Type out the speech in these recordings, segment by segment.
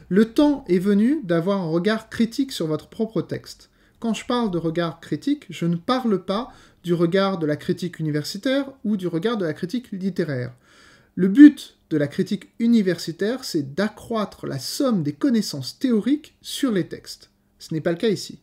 Le temps est venu d'avoir un regard critique sur votre propre texte. Quand je parle de regard critique, je ne parle pas du regard de la critique universitaire ou du regard de la critique littéraire. Le but de la critique universitaire, c'est d'accroître la somme des connaissances théoriques sur les textes. Ce n'est pas le cas ici.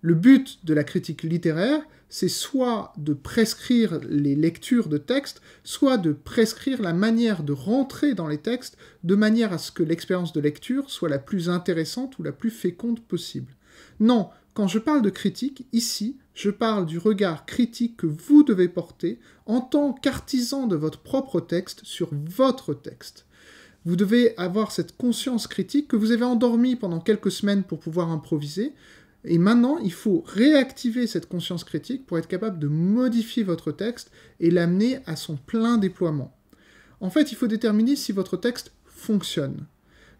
Le but de la critique littéraire, c'est soit de prescrire les lectures de textes, soit de prescrire la manière de rentrer dans les textes, de manière à ce que l'expérience de lecture soit la plus intéressante ou la plus féconde possible. Non, quand je parle de critique, ici, je parle du regard critique que vous devez porter en tant qu'artisan de votre propre texte sur votre texte. Vous devez avoir cette conscience critique que vous avez endormie pendant quelques semaines pour pouvoir improviser, et maintenant, il faut réactiver cette conscience critique pour être capable de modifier votre texte et l'amener à son plein déploiement. En fait, il faut déterminer si votre texte fonctionne.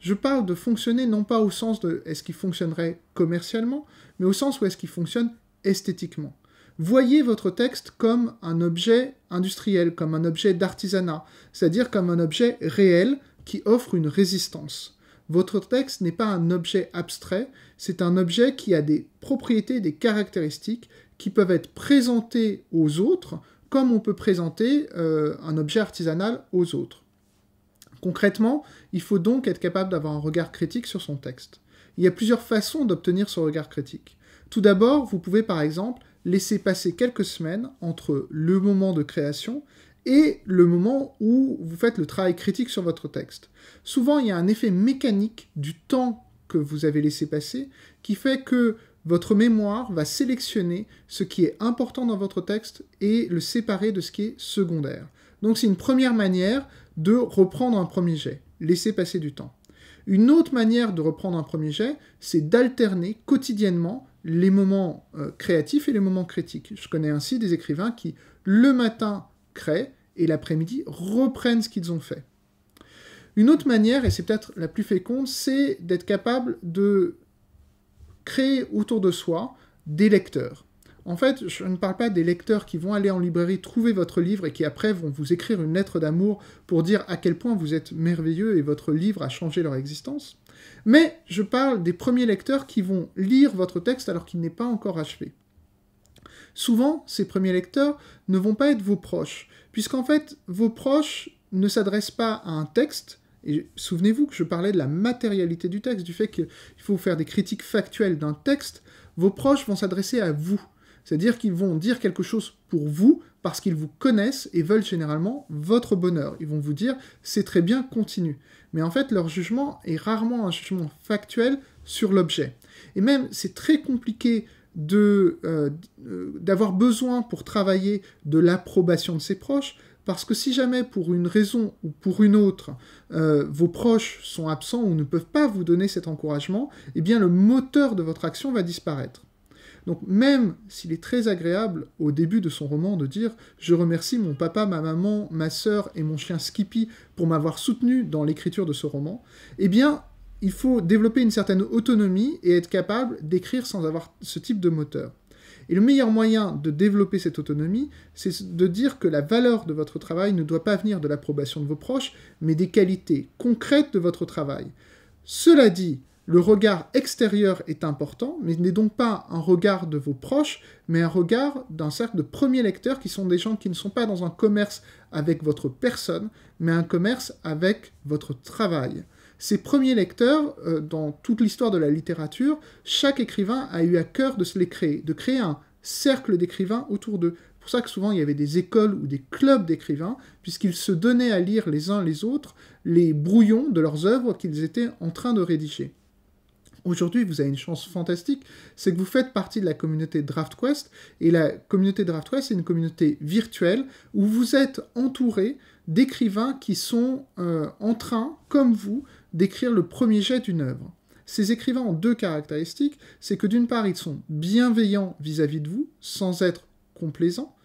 Je parle de fonctionner non pas au sens de est-ce qu'il fonctionnerait commercialement, mais au sens où est-ce qu'il fonctionne esthétiquement. Voyez votre texte comme un objet industriel, comme un objet d'artisanat, c'est-à-dire comme un objet réel qui offre une résistance. Votre texte n'est pas un objet abstrait, c'est un objet qui a des propriétés, des caractéristiques qui peuvent être présentées aux autres, comme on peut présenter un objet artisanal aux autres. Concrètement, il faut donc être capable d'avoir un regard critique sur son texte. Il y a plusieurs façons d'obtenir ce regard critique. Tout d'abord, vous pouvez par exemple laisser passer quelques semaines entre le moment de création et le moment où vous faites le travail critique sur votre texte. Souvent, il y a un effet mécanique du temps que vous avez laissé passer qui fait que votre mémoire va sélectionner ce qui est important dans votre texte et le séparer de ce qui est secondaire. Donc c'est une première manière de reprendre un premier jet, laisser passer du temps. Une autre manière de reprendre un premier jet, c'est d'alterner quotidiennement les moments créatifs et les moments critiques. Je connais ainsi des écrivains qui, le matin, créent et l'après-midi reprennent ce qu'ils ont fait. Une autre manière, et c'est peut-être la plus féconde, c'est d'être capable de créer autour de soi des lecteurs. En fait, je ne parle pas des lecteurs qui vont aller en librairie trouver votre livre et qui après vont vous écrire une lettre d'amour pour dire à quel point vous êtes merveilleux et votre livre a changé leur existence. Mais je parle des premiers lecteurs qui vont lire votre texte alors qu'il n'est pas encore achevé. Souvent, ces premiers lecteurs ne vont pas être vos proches, puisqu'en fait, vos proches ne s'adressent pas à un texte, et souvenez-vous que je parlais de la matérialité du texte, du fait qu'il faut faire des critiques factuelles d'un texte, vos proches vont s'adresser à vous. C'est-à-dire qu'ils vont dire quelque chose pour vous, parce qu'ils vous connaissent et veulent généralement votre bonheur. Ils vont vous dire « c'est très bien, continue ». Mais en fait, leur jugement est rarement un jugement factuel sur l'objet. Et même, c'est très compliqué d'avoir besoin pour travailler de l'approbation de ses proches, parce que si jamais, pour une raison ou pour une autre, vos proches sont absents ou ne peuvent pas vous donner cet encouragement, eh bien le moteur de votre action va disparaître. Donc même s'il est très agréable au début de son roman de dire « Je remercie mon papa, ma maman, ma sœur et mon chien Skippy pour m'avoir soutenu dans l'écriture de ce roman », eh bien il faut développer une certaine autonomie et être capable d'écrire sans avoir ce type de moteur. Et le meilleur moyen de développer cette autonomie, c'est de dire que la valeur de votre travail ne doit pas venir de l'approbation de vos proches, mais des qualités concrètes de votre travail. Cela dit, le regard extérieur est important, mais n'est donc pas un regard de vos proches, mais un regard d'un cercle de premiers lecteurs qui sont des gens qui ne sont pas dans un commerce avec votre personne, mais un commerce avec votre travail. Ces premiers lecteurs, dans toute l'histoire de la littérature, chaque écrivain a eu à cœur de se les créer, de créer un cercle d'écrivains autour d'eux. C'est pour ça que souvent il y avait des écoles ou des clubs d'écrivains, puisqu'ils se donnaient à lire les uns les autres les brouillons de leurs œuvres qu'ils étaient en train de rédiger. Aujourd'hui, vous avez une chance fantastique, c'est que vous faites partie de la communauté DraftQuest, et la communauté DraftQuest, c'est une communauté virtuelle où vous êtes entouré d'écrivains qui sont en train, comme vous, d'écrire le premier jet d'une œuvre. Ces écrivains ont deux caractéristiques, c'est que d'une part, ils sont bienveillants vis-à-vis de vous, sans être complaisants,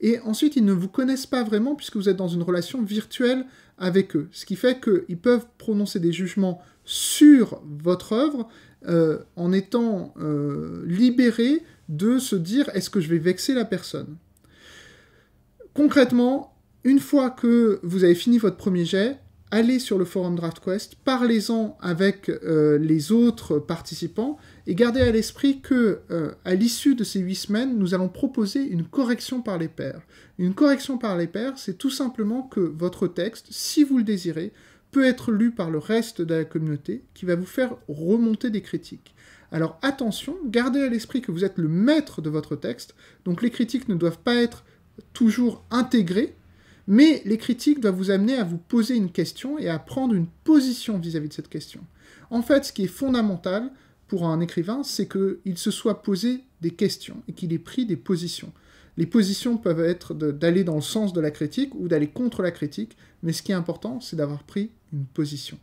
et ensuite, ils ne vous connaissent pas vraiment puisque vous êtes dans une relation virtuelle avec eux, ce qui fait qu'ils peuvent prononcer des jugements sur votre œuvre en étant libérés de se dire « est-ce que je vais vexer la personne ?» Concrètement, une fois que vous avez fini votre premier jet, allez sur le forum DraftQuest, parlez-en avec les autres participants, et gardez à l'esprit que, à l'issue de ces 8 semaines, nous allons proposer une correction par les pairs. Une correction par les pairs, c'est tout simplement que votre texte, si vous le désirez, peut être lu par le reste de la communauté, qui va vous faire remonter des critiques. Alors attention, gardez à l'esprit que vous êtes le maître de votre texte, donc les critiques ne doivent pas être toujours intégrées, mais les critiques doivent vous amener à vous poser une question et à prendre une position vis-à-vis de cette question. En fait, ce qui est fondamental pour un écrivain, c'est qu'il se soit posé des questions et qu'il ait pris des positions. Les positions peuvent être d'aller dans le sens de la critique ou d'aller contre la critique, mais ce qui est important, c'est d'avoir pris une position.